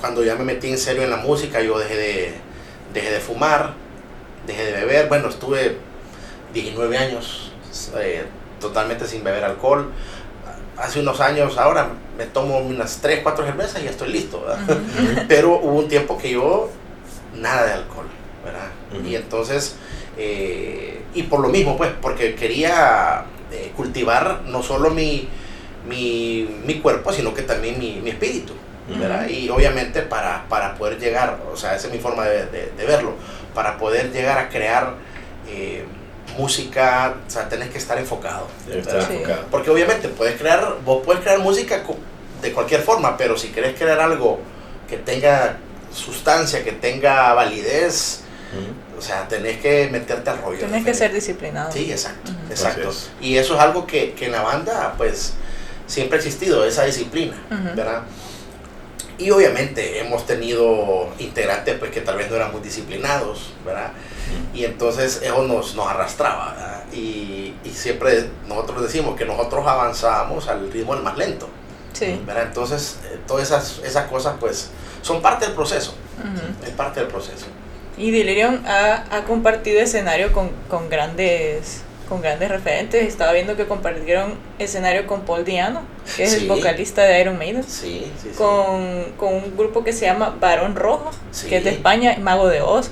Speaker 2: cuando ya me metí en serio en la música, yo dejé de fumar, dejé de beber. Bueno, estuve 19 años totalmente sin beber alcohol. Hace unos años, ahora me tomo unas 3, 4 cervezas y ya estoy listo, ¿verdad? Pero hubo un tiempo que yo, nada de alcohol, ¿verdad? Y entonces, y por lo mismo, pues, porque quería cultivar no solo mi cuerpo, sino que también mi espíritu, ¿verdad? Y obviamente para poder llegar, o sea, esa es mi forma de verlo, para poder llegar a crear música, o sea, tenés que estar enfocado, porque obviamente vos puedes crear música de cualquier forma, pero si querés crear algo que tenga sustancia, que tenga validez, o sea, tenés que meterte al rollo.
Speaker 3: Tenés que ser disciplinado.
Speaker 2: Sí, exacto. Y eso es algo que en la banda, pues, siempre ha existido, esa disciplina, ¿verdad? Y obviamente hemos tenido integrantes, pues, que tal vez no eran muy disciplinados, ¿verdad? Y entonces eso nos arrastraba, ¿verdad? Y siempre nosotros decimos que nosotros avanzábamos al ritmo del más lento, ¿verdad? Entonces, todas esas cosas, pues, son parte del proceso. Es parte del proceso.
Speaker 3: Y Delirium ha compartido escenario con grandes referentes. Estaba viendo que compartieron escenario con Paul Di'Anno, que es el vocalista de Iron Maiden. Con un grupo que se llama Barón Rojo, que es de España, Mago de Oz.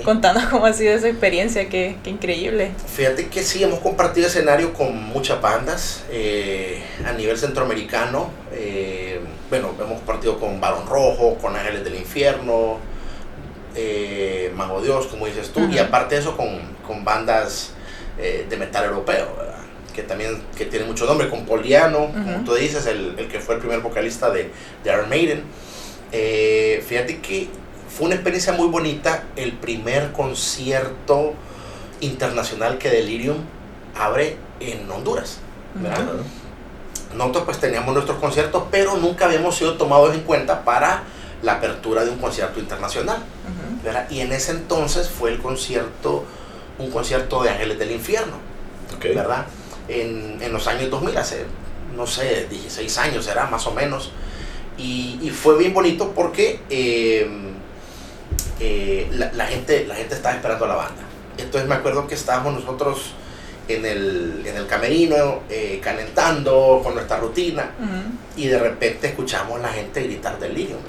Speaker 3: Contanos cómo ha sido esa experiencia, qué increíble.
Speaker 2: Fíjate que sí, hemos compartido escenario con muchas bandas a nivel centroamericano. Bueno, hemos compartido con Barón Rojo, con Ángeles del Infierno, Mago de Oz, como dices tú, y aparte de eso con bandas de metal europeo, ¿verdad? Que tiene mucho nombre, con Paul Di'Anno, como tú dices, el que fue el primer vocalista de Iron Maiden. Fíjate que fue una experiencia muy bonita, el primer concierto internacional que Delirium abre en Honduras, ¿verdad? Nosotros pues teníamos nuestros conciertos, pero nunca habíamos sido tomados en cuenta para la apertura de un concierto internacional, ¿verdad? Y en ese entonces fue un concierto de Ángeles del Infierno, ¿verdad? En los años 2000, hace, no sé, 16 años será más o menos, y fue bien bonito porque la gente estaba esperando a la banda. Entonces me acuerdo que estábamos nosotros en el camerino, calentando con nuestra rutina, y de repente escuchamos a la gente gritar Delirium,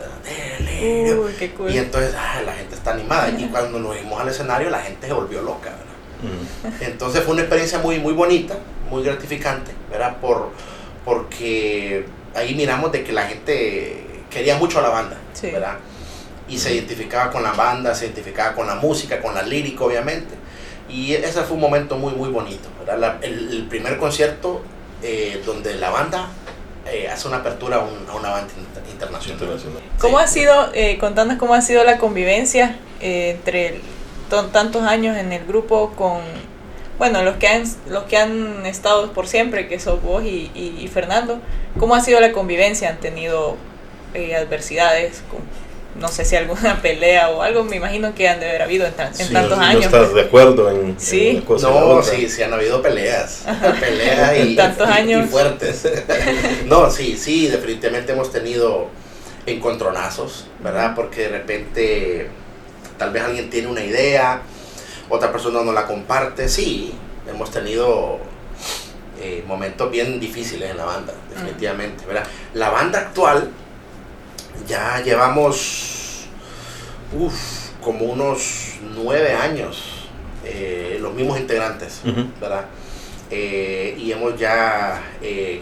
Speaker 2: Delirium.
Speaker 3: Qué cool.
Speaker 2: Y entonces la gente está animada, y cuando nos fuimos al escenario la gente se volvió loca, ¿verdad? Entonces fue una experiencia muy, muy bonita, muy gratificante, ¿verdad? Porque ahí miramos de que la gente quería mucho a la banda, sí, ¿verdad? Y se identificaba con la banda, se identificaba con la música, con la lírica, obviamente. Y ese fue un momento muy, muy bonito, ¿verdad? El primer concierto donde la banda hace una apertura a una banda internacional.
Speaker 3: ¿Cómo ha sido, contanos cómo ha sido la convivencia entre tantos años en el grupo con, bueno, los que han estado por siempre, que sos vos y Fernando? ¿Cómo ha sido la convivencia? ¿Han tenido adversidades? No sé si alguna pelea o algo, me imagino que han de haber habido en tantos años.
Speaker 1: ¿No estás de acuerdo en
Speaker 2: sí?
Speaker 1: En cosa
Speaker 2: no, sí han habido peleas. Peleas y,
Speaker 3: tantos años.
Speaker 2: Y fuertes. No, sí, definitivamente hemos tenido encontronazos, ¿verdad? Porque de repente tal vez alguien tiene una idea, otra persona no la comparte. Sí, hemos tenido momentos bien difíciles en la banda, definitivamente, ¿verdad? La banda actual ya llevamos como unos 9 años, los mismos integrantes, ¿verdad? Y hemos ya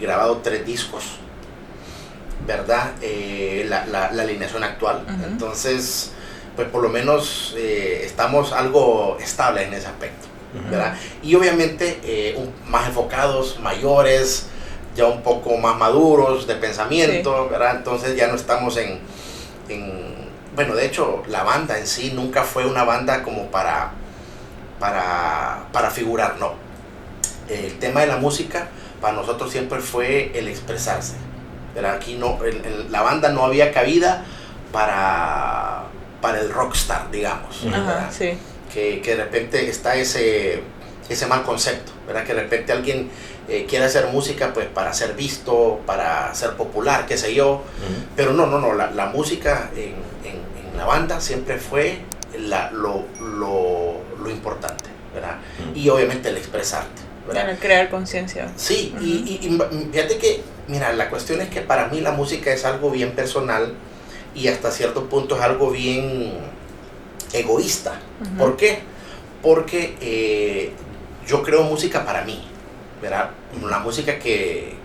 Speaker 2: grabado 3 discos, ¿verdad? La alineación actual. Entonces, pues por lo menos estamos algo estables en ese aspecto, ¿verdad? Y obviamente más enfocados, mayores, ya un poco más maduros de pensamiento, sí, ¿verdad? Entonces ya no estamos bueno, de hecho la banda en sí nunca fue una banda como para figurar, no. El tema de la música para nosotros siempre fue el expresarse, ¿verdad? Aquí no, la banda no había cabida para el rockstar, digamos, ¿verdad?
Speaker 3: Sí.
Speaker 2: Que de repente está ese mal concepto, ¿verdad? Que de repente alguien quiere hacer música pues para ser visto, para ser popular, qué sé yo, pero no, la música en la banda siempre fue lo importante, ¿verdad? Y obviamente el expresarte, ¿verdad?
Speaker 3: El crear conciencia.
Speaker 2: Sí, y fíjate que, mira, la cuestión es que para mí la música es algo bien personal y hasta cierto punto es algo bien egoísta. ¿Por qué? Porque yo creo música para mí, ¿verdad? La música que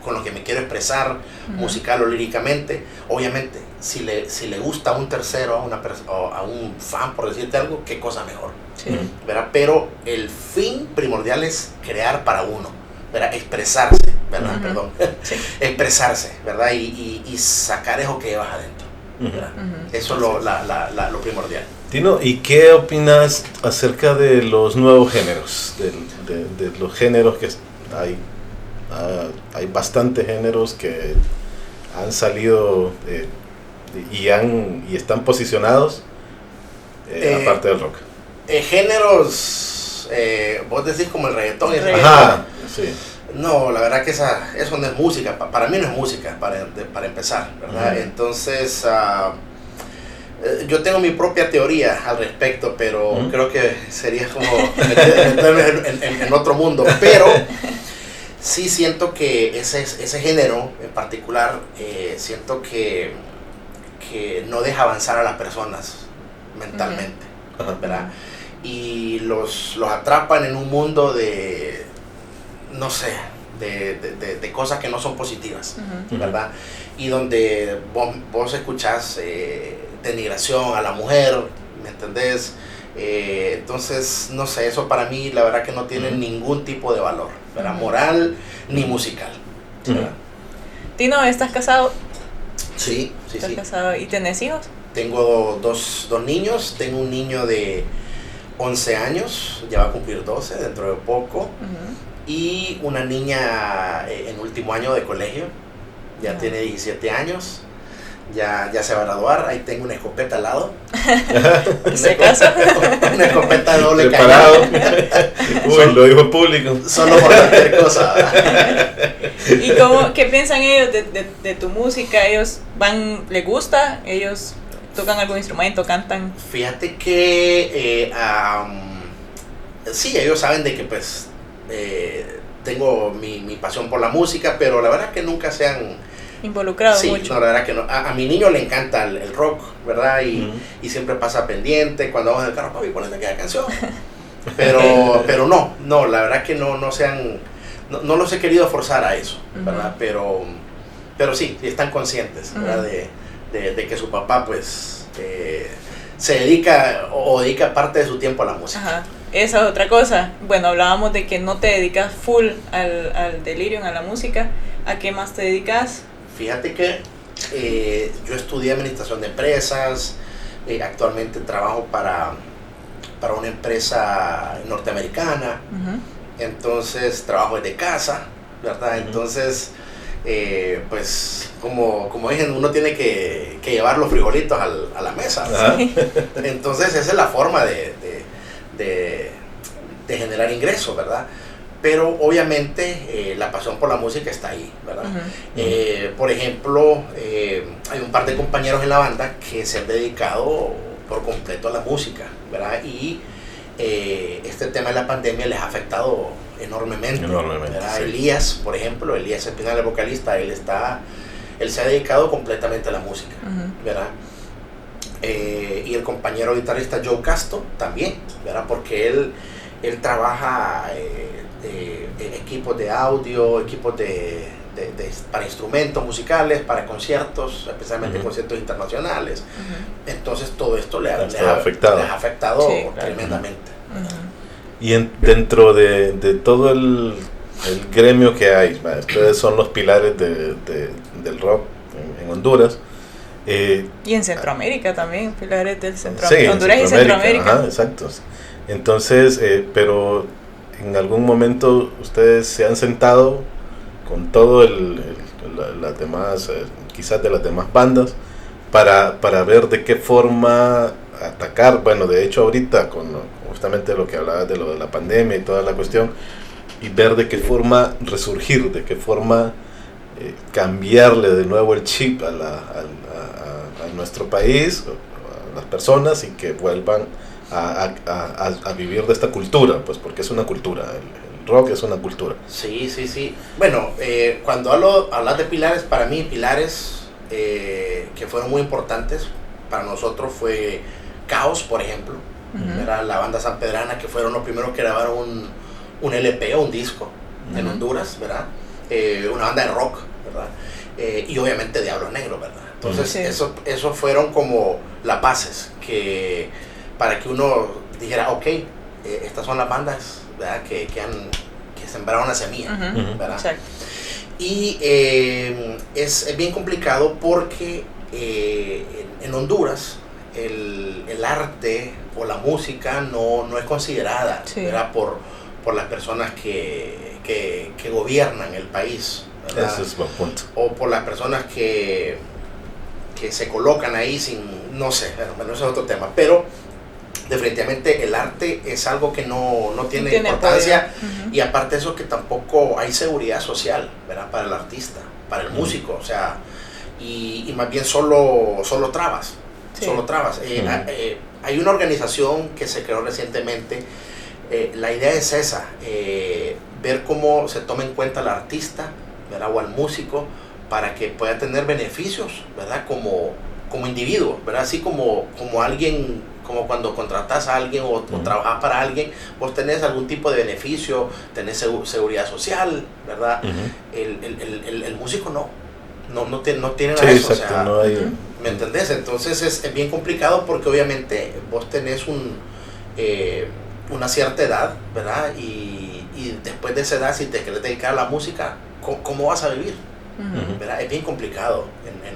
Speaker 2: con lo que me quiero expresar, musical o líricamente, obviamente, si le gusta a un tercero, a un fan, por decirte algo, qué cosa mejor,
Speaker 3: sí,
Speaker 2: ¿verdad? Pero el fin primordial es crear para uno, ¿verdad? Expresarse, ¿verdad? Perdón. Sí. Expresarse, ¿verdad? Y sacar eso que llevas adentro, ¿verdad? Eso es lo primordial.
Speaker 1: Tino, ¿y qué opinas acerca de los nuevos géneros? De los géneros que hay bastantes géneros que han salido y están posicionados aparte del rock.
Speaker 2: Géneros, vos decís como el reggaetón.
Speaker 1: Ajá, sí.
Speaker 2: No, la verdad que eso no es música. Para mí no es música, para empezar, ¿verdad? Entonces, yo tengo mi propia teoría al respecto, pero creo que sería como meterme en otro mundo. Pero sí siento que ese género en particular, siento que no deja avanzar a las personas mentalmente, ¿verdad? Y los atrapan en un mundo de, no sé, de cosas que no son positivas, ¿verdad? Y donde vos escuchás denigración a la mujer, ¿me entendés? Entonces, no sé, eso para mí la verdad que no tiene ningún tipo de valor, ¿verdad? Moral ni musical, ¿verdad?
Speaker 3: Tino, ¿estás casado?
Speaker 2: Sí.
Speaker 3: ¿Estás casado y tenés hijos?
Speaker 2: Tengo dos niños, tengo un niño de 11 años, ya va a cumplir 12 dentro de poco, y una niña en último año de colegio, ya tiene 17 años. Ya se va a graduar, ahí tengo una escopeta al lado.
Speaker 3: ¿Se casa?
Speaker 2: Una escopeta de doble
Speaker 1: cañón. Uy, lo dijo en público.
Speaker 2: Solo por cualquier cosa.
Speaker 3: ¿Y qué piensan ellos de tu música? ¿Ellos les gusta? ¿Ellos tocan algún instrumento, cantan?
Speaker 2: Fíjate que sí, ellos saben de que pues tengo mi pasión por la música, pero la verdad que nunca se han
Speaker 3: involucrado mucho.
Speaker 2: Sí, no, la verdad que no. A mi niño le encanta el rock, ¿verdad? Y siempre pasa pendiente cuando vamos en el carro, papi, ponete aquella canción. Pero no, la verdad que no no los he querido forzar a eso, ¿verdad? Pero sí, están conscientes, ¿verdad? De que su papá pues se dedica o dedica parte de su tiempo a la música.
Speaker 3: Ajá. Esa es otra cosa. Bueno, hablábamos de que no te dedicas full al Delirium, a la música. ¿A qué más te dedicas?
Speaker 2: Fíjate que yo estudié administración de empresas, actualmente trabajo para una empresa norteamericana, entonces trabajo desde casa, ¿verdad? Entonces, pues como dicen, uno tiene que llevar los frijolitos a la mesa, ¿verdad? Sí. Entonces esa es la forma de generar ingresos, ¿verdad? Pero obviamente la pasión por la música está ahí, ¿verdad? Por ejemplo, hay un par de compañeros en la banda que se han dedicado por completo a la música, ¿verdad? Y este tema de la pandemia les ha afectado enormemente. ¿Verdad? Sí. Elías, por ejemplo, Elías Espinal, el vocalista, él se ha dedicado completamente a la música, ¿verdad? Y el compañero guitarrista Joe Casto también, ¿verdad? Porque él trabaja equipos de audio, equipos para instrumentos musicales, para conciertos, especialmente conciertos internacionales. Entonces todo esto les ha afectado sí, tremendamente.
Speaker 1: Y dentro de todo el gremio que hay, ustedes son los pilares del rock en Honduras.
Speaker 3: Y en Centroamérica también, pilares del Centroamérica. Sí, Honduras y Centroamérica.
Speaker 1: Ajá, exacto. Entonces, pero en algún momento ustedes se han sentado con todo las demás, quizás de las demás bandas, para ver de qué forma atacar. Bueno, de hecho ahorita con justamente lo que hablabas de lo de la pandemia y toda la cuestión, y ver de qué forma resurgir, de qué forma cambiarle de nuevo el chip a nuestro país, a las personas, y que vuelvan a vivir de esta cultura, pues porque es una cultura, el rock es una cultura.
Speaker 2: Sí. Bueno, cuando hablas de pilares, para mí pilares que fueron muy importantes para nosotros fue Caos, por ejemplo. Era la banda sanpedrana, que fueron los primeros que grabaron un LP o un disco en Honduras, ¿verdad? Una banda de rock, ¿verdad? Y obviamente Diablo Negro, ¿verdad? Entonces eso fueron como las bases que para que uno dijera, ok, estas son las bandas, ¿verdad? que sembraron la semilla, ¿verdad? Exacto. Y es bien complicado porque en Honduras el arte o la música no es considerada, ¿verdad? por las personas que gobiernan el país, ¿verdad?
Speaker 1: Ese es buen punto.
Speaker 2: O por las personas que se colocan ahí no sé, bueno, eso es otro tema, pero definitivamente el arte es algo que no tiene importancia, y aparte de eso que tampoco hay seguridad social, ¿verdad? Para el artista, para el músico, o sea, y más bien solo trabas. Hay una organización que se creó recientemente, la idea es esa, ver cómo se toma en cuenta al artista, ¿verdad? O al músico, para que pueda tener beneficios, ¿verdad? Como individuo, ¿verdad? Así como alguien, como cuando contratas a alguien o trabajas para alguien, vos tenés algún tipo de beneficio, tenés seguridad social, ¿verdad? El músico no tiene nada de eso,
Speaker 1: exacto, o sea, no hay...
Speaker 2: ¿me entendés? Entonces es bien complicado porque obviamente vos tenés una cierta edad, ¿verdad? Y después de esa edad, si te querés dedicar a la música, ¿cómo vas a vivir? ¿Verdad? Es bien complicado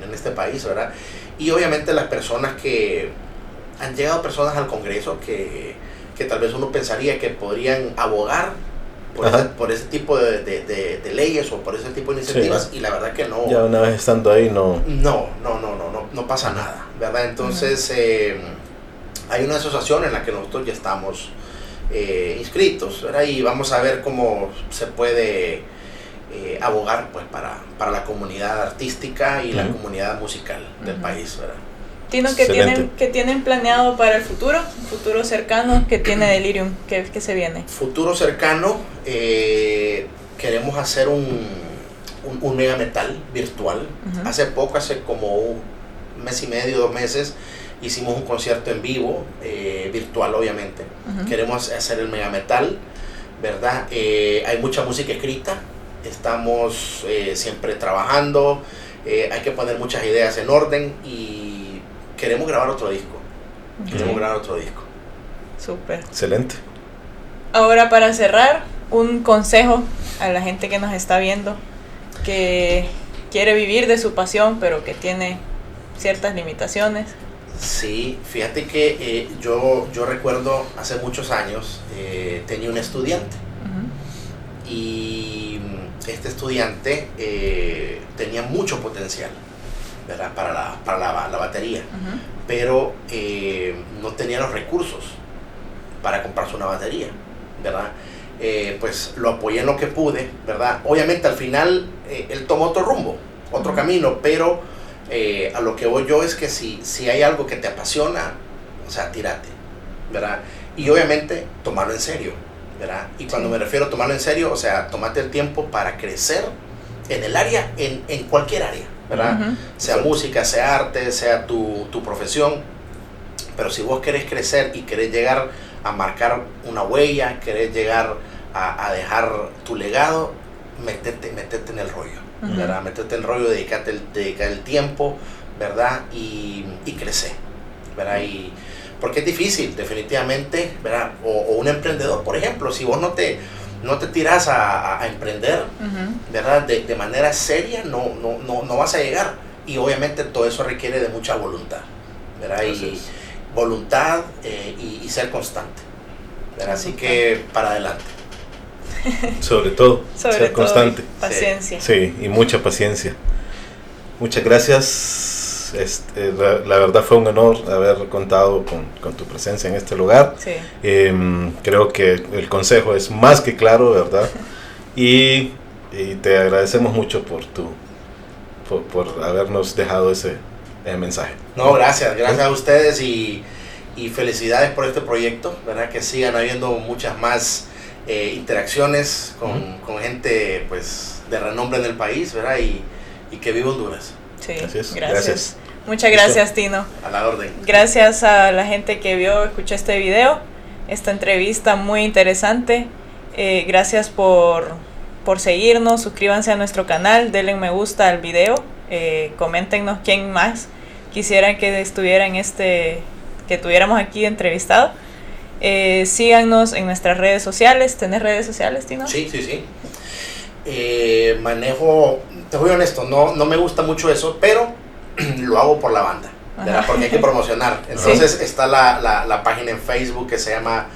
Speaker 2: en este país, ¿verdad? Y obviamente las personas han llegado personas al Congreso que tal vez uno pensaría que podrían abogar por ese tipo de leyes o por ese tipo de iniciativas, y la verdad que no.
Speaker 1: Ya una vez estando ahí no
Speaker 2: pasa nada, ¿verdad? Entonces hay una asociación en la que nosotros ya estamos inscritos, ¿verdad? Y vamos a ver cómo se puede abogar pues para la comunidad artística y la comunidad musical del país, ¿verdad?
Speaker 3: Tino, ¿qué tienen planeado para el futuro cercano? ¿Qué tiene Delirium? ¿Qué se viene?
Speaker 2: Futuro cercano, queremos hacer un mega metal virtual. Hace como un mes y medio, 2 meses, hicimos un concierto en vivo, virtual obviamente. Queremos hacer el mega metal, ¿verdad? Hay mucha música escrita, estamos siempre trabajando, hay que poner muchas ideas en orden y queremos grabar otro disco.
Speaker 3: Súper.
Speaker 1: Excelente.
Speaker 3: Ahora, para cerrar, un consejo a la gente que nos está viendo, que quiere vivir de su pasión, pero que tiene ciertas limitaciones.
Speaker 2: Sí, fíjate que yo recuerdo hace muchos años, tenía un estudiante. Y este estudiante tenía mucho potencial, ¿verdad? para la batería, pero no tenía los recursos para comprarse una batería, ¿verdad? Pues lo apoyé en lo que pude, ¿verdad? Obviamente al final él tomó otro rumbo, otro camino, pero a lo que voy yo es que si hay algo que te apasiona, o sea, tírate, ¿verdad? Y obviamente tomarlo en serio, ¿verdad? Y cuando me refiero a tomarlo en serio, o sea, tómate el tiempo para crecer en el área, en cualquier área, ¿verdad? Sea música, sea arte, sea tu profesión. Pero si vos querés crecer y querés llegar a marcar una huella, querés llegar a dejar tu legado, métete en el rollo, ¿verdad? Métete en el rollo, dedicar el tiempo, ¿verdad? Y crecer, ¿verdad? Porque es difícil, definitivamente, ¿verdad? O un emprendedor, por ejemplo, si vos no te tiras a emprender, ¿verdad? De manera seria, no vas a llegar. Y obviamente todo eso requiere de mucha voluntad, ¿verdad? Voluntad y ser constante, ¿verdad? Así que para adelante.
Speaker 1: Sobre todo, ser constante.
Speaker 3: Paciencia.
Speaker 1: Sí, y mucha paciencia. Muchas gracias. La verdad fue un honor haber contado con tu presencia en este lugar.
Speaker 3: Sí.
Speaker 1: Creo que el consejo es más que claro, ¿verdad? Y te agradecemos mucho por habernos dejado ese mensaje.
Speaker 2: No, gracias a ustedes y felicidades por este proyecto, ¿verdad? Que sigan habiendo muchas más interacciones con gente pues de renombre en el país, ¿verdad? Y que viva Honduras.
Speaker 3: Sí, gracias. Muchas gracias, Tino.
Speaker 2: A la orden.
Speaker 3: Gracias a la gente que escuchó este video, esta entrevista muy interesante. Gracias por seguirnos, suscríbanse a nuestro canal, denle me gusta al video, coméntenos quién más quisieran que que tuviéramos aquí entrevistado. Síganos en nuestras redes sociales. ¿Tenés redes sociales, Tino?
Speaker 2: Sí. Manejo, te soy honesto, no me gusta mucho eso, pero lo hago por la banda, ¿verdad? Porque hay que promocionar. Entonces está la página en Facebook que se llama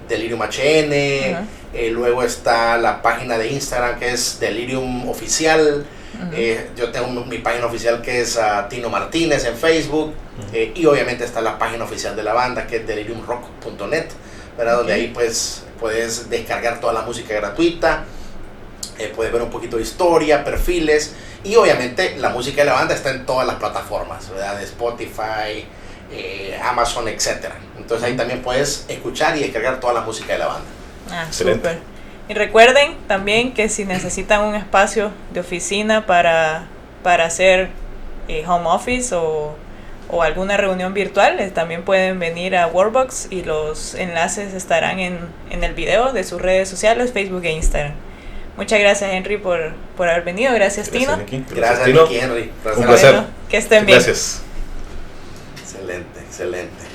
Speaker 2: Delirium HN, luego está la página de Instagram que es Delirium Oficial. Yo tengo mi página oficial que es Tino Martínez en Facebook, y obviamente está la página oficial de la banda que es deliriumrock.net, ¿verdad? Donde ahí pues puedes descargar toda la música gratuita, puedes ver un poquito de historia, perfiles, y obviamente la música de la banda está en todas las plataformas, ¿verdad? De Spotify, Amazon, etc. Entonces ahí también puedes escuchar y descargar toda la música de la banda.
Speaker 3: Súper. Y recuerden también que si necesitan un espacio de oficina para hacer home office o alguna reunión virtual, también pueden venir a Workbox y los enlaces estarán en el video de sus redes sociales, Facebook e Instagram. Muchas gracias, Henry, por haber venido. Gracias, Tino.
Speaker 2: Gracias, Nicky, Henry.
Speaker 1: Un placer.
Speaker 3: Que estén bien.
Speaker 1: Gracias.
Speaker 2: Excelente.